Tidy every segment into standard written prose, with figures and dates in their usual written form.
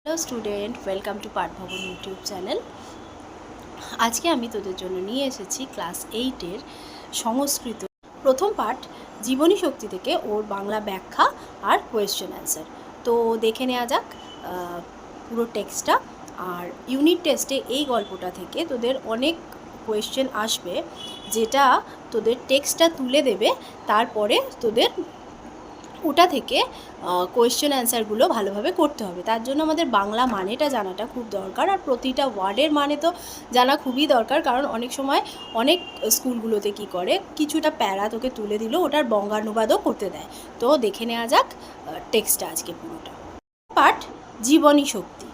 Hello student, welcome to পাঠ ভবন YouTube channel. আজকে আমি তোদের জন্য নিয়ে এসেছি ক্লাস 8-এর সংস্কৃত প্রথম পাঠ জীবনী শক্তি থেকে ওর বাংলা ব্যাখ্যা আর কোয়েশ্চেন অ্যান্সার। তো দেখে নেওয়া যাক পুরো টেক্সটটা। আর ইউনিট টেস্টে এই গল্পটা থেকে তোদের অনেক কোয়েশ্চেন আসবে, যেটা তোদের টেক্সটটা তুলে দেবে, তারপরে তোদের ওটা থেকে কোয়েশ্চেন অ্যান্সারগুলো ভালোভাবে করতে হবে। তার জন্য আমাদের বাংলা মানেটা জানাটা খুব দরকার, আর প্রতিটা ওয়ার্ডের মানে তো জানা খুবই দরকার। কারণ অনেক সময় অনেক স্কুলগুলোতে কি করে, কিছুটা প্যারা তোকে তুলে দিল, ওটার বঙ্গানুবাদও করতে দেয়। তো দেখে নেওয়া যাক টেক্সটটা আজকে পুরোটা। পাঠ জীবনী শক্তি।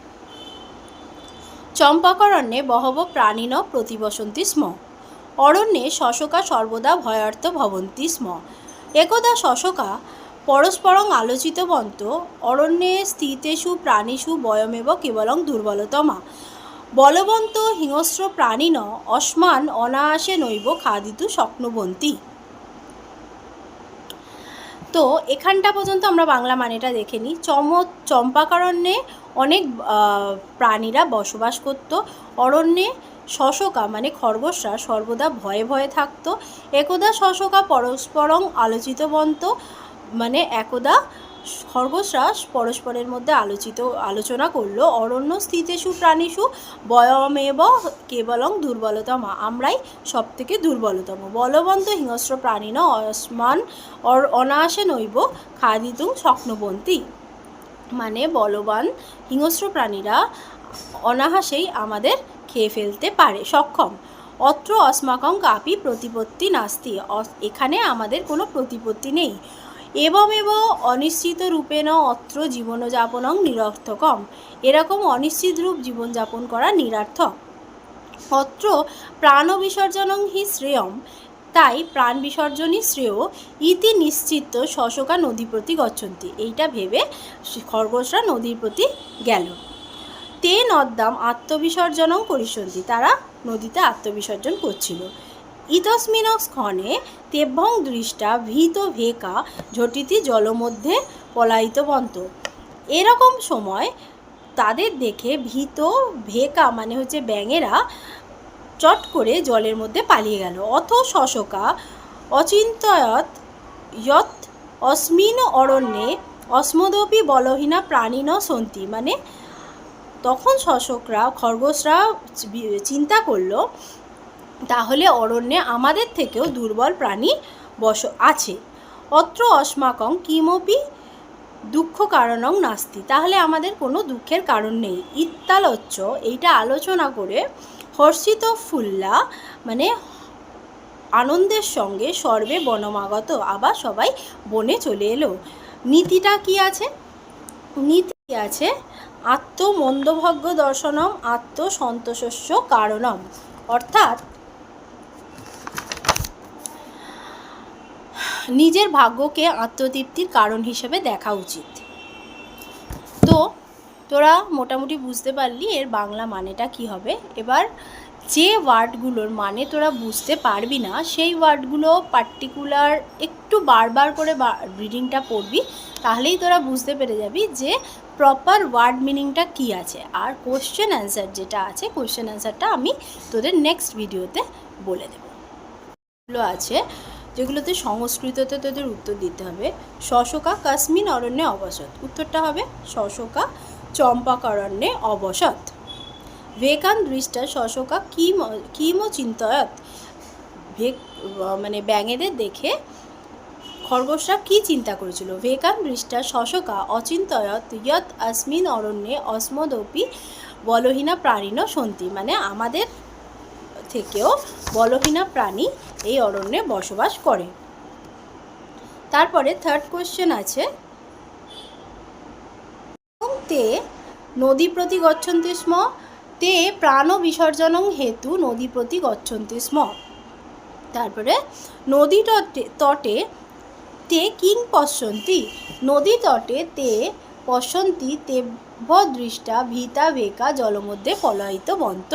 চম্পাকরণ্যে বহব প্রাণিন প্রতিবসন্তি স্ম, অরণ্যে শশকা সর্বদা ভয়ার্থ ভবন্তি স্ম। একদা শশকা পরস্পরং আলোচিতবন্ত, অরণ্যে স্থিতেষু প্রাণীষু বয়মেব কেবলং দুর্বলতমা, বলবন্ত হিংস্র প্রাণিন অস্মান অনায়াসে নৈব খাদিতু শক্নবন্তী। তো এখানটা পর্যন্ত আমরা বাংলা মানেটা দেখে নিই। চম্পাকারণ্যে অনেক প্রাণীরা বসবাস করত। অরণ্যে শশকা মানে খরগোশরা সর্বদা ভয়ে ভয়ে থাকত। একদা শশকা পরস্পরং আলোচিতবন্ত মানে একদা খরগোশরা পরস্পরের মধ্যে আলোচনা করলো, অরণ্য স্থিতেষু প্রাণীষু বয়মেব কেবলং দুর্বলতম, আমরাই সব থেকে দুর্বলতম। বলবন্ত হিংস্র প্রাণীন অস্মান অনায়াসে নৈব খাদিতুং শক্নবন্তী, মানে বলবান হিংস্র প্রাণীরা অনায়াসেই আমাদের খেয়ে ফেলতে পারে, সক্ষম। অত্র অস্মাকং কাপি প্রতিপত্তি নাস্তি, এখানে আমাদের কোনো প্রতিপত্তি নেই। এবমেব অনিশ্চিত রূপেণ অত্র জীবনযাপনং নিরর্থকম, এরকম অনিশ্চিত রূপ জীবনযাপন করা নিরর্থক। অত্র প্রাণ বিসর্জনং হি শ্রেয়ম, তাই প্রাণ বিসর্জনই শ্রেয়। ইতি নিশ্চিত শশকা নদী প্রতি গচ্ছন্তি, এইটা ভেবে খরগোশরা নদীর প্রতি গেল। তে নদ্যাম আত্মবিসর্জনং করিষ্যন্তি, তারা নদীতে আত্মবিসর্জন করছিল। ইতস্মিন ক্ষণে তেভ্যং দৃষ্টা ভীত ভেকা ঝটিতি জলমধ্যে পলায়িতবন্ত, এরকম সময় তাদের দেখে ভীত ভেকা মানে হচ্ছে ব্যাঙেরা চট করে জলের মধ্যে পালিয়ে গেল। অথ শশকা অচিন্তয়ত যৎ অস্মিন অরণ্যে অস্মদপি বলহীনা প্রাণীন সন্তি, মানে তখন খরগোশরা চিন্তা করলো, তাহলে অরণ্যে আমাদের থেকেও দুর্বল প্রাণী আছে। অত্র অস্মাকং কিমপি দুঃখ কারণং নাস্তি, তাহলে আমাদের কোনো দুঃখের কারণ নেই। ইত্যালোচ্চ, এইটা আলোচনা করে হর্ষিত ফুল্লা মানে আনন্দের সঙ্গে সর্বে বনমাগত, আবার সবাই বনে চলে এলো। নীতিটা কি আছে? নীতি আছে আত্মমন্দভগ্য দর্শনম আত্মসন্তোষস্য কারণম, অর্থাৎ নিজের ভাগ্যকে আত্মতৃপ্তির কারণ হিসেবে দেখা উচিত। তো তোরা মোটামুটি বুঝতে পারলি এর বাংলা মানেটা কি হবে। এবার যে ওয়ার্ডগুলোর মানে তোরা বুঝতে পারবি না, সেই ওয়ার্ডগুলো পার্টিকুলার একটু বারবার করে রিডিংটা পড়বি, তাহলেই তোরা বুঝতে পেরে যাবি যে প্রপার ওয়ার্ড মিনিংটা কী আছে। আর কোশ্চেন অ্যান্সার যেটা আছে, কোশ্চেন অ্যান্সারটা আমি তোদের নেক্সট ভিডিওতে বলে দেবো। এগুলো আছে যেগুলোতে সংস্কৃততে তোদের উত্তর দিতে হবে। শশকা কাস্মিন অরণ্যে অবসত, উত্তরটা হবে শশকা চম্পাকারণ্যে অবসত। ভেকান দৃষ্টা শশকা কিম চিন্তয়ত, মানে ব্যাঙেদের দেখে খরগোশরা কি চিন্তা করেছিল। ভেকান দৃষ্টা শশকা অচিন্তয়ত ইয়ৎ अस्मिन् অরণ্যে অস্মদপি বলহীনা প্রাণীন সন্তি, মানে আমাদের থেকেও বলহীনা প্রাণী এই অরণ্যে বসবাস করে। তারপরে থার্ড কোয়েশ্চেন আছে, তে নদী প্রতি গচ্ছন্তি স্ম, তে প্রাণ বিসর্জনং হেতু নদী প্রতি গচ্ছন্তি স্ম। তারপরে নদী তটে তে কিং পশ্যন্তি, নদী তটে তে পশ্যন্তি তেভ্য দৃষ্টা ভীতা ভেকা জলমধ্যে পলায়িতবন্ত।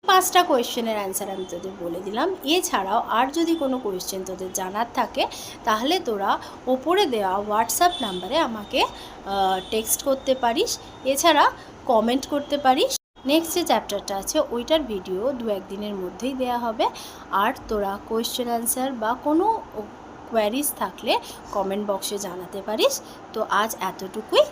5টা কোয়েশ্চেনের অ্যান্সার আমি তোদের বলে দিলাম। এছাড়াও আর যদি কোনো কোয়েশ্চেন তোদের জানার থাকে, তাহলে তোরা ওপরে দেওয়া হোয়াটসঅ্যাপ নাম্বারে আমাকে টেক্সট করতে পারিস। এছাড়া কমেন্ট করতে পারিস। নেক্সট যে চ্যাপ্টারটা আছে ওইটার ভিডিও 2-1 দিনের মধ্যেই দেওয়া হবে। আর তোরা কোয়েশ্চেন অ্যান্সার বা কোনো কোয়ারিজ থাকলে কমেন্ট বক্সে জানাতে পারিস। তো আজ এতটুকুই।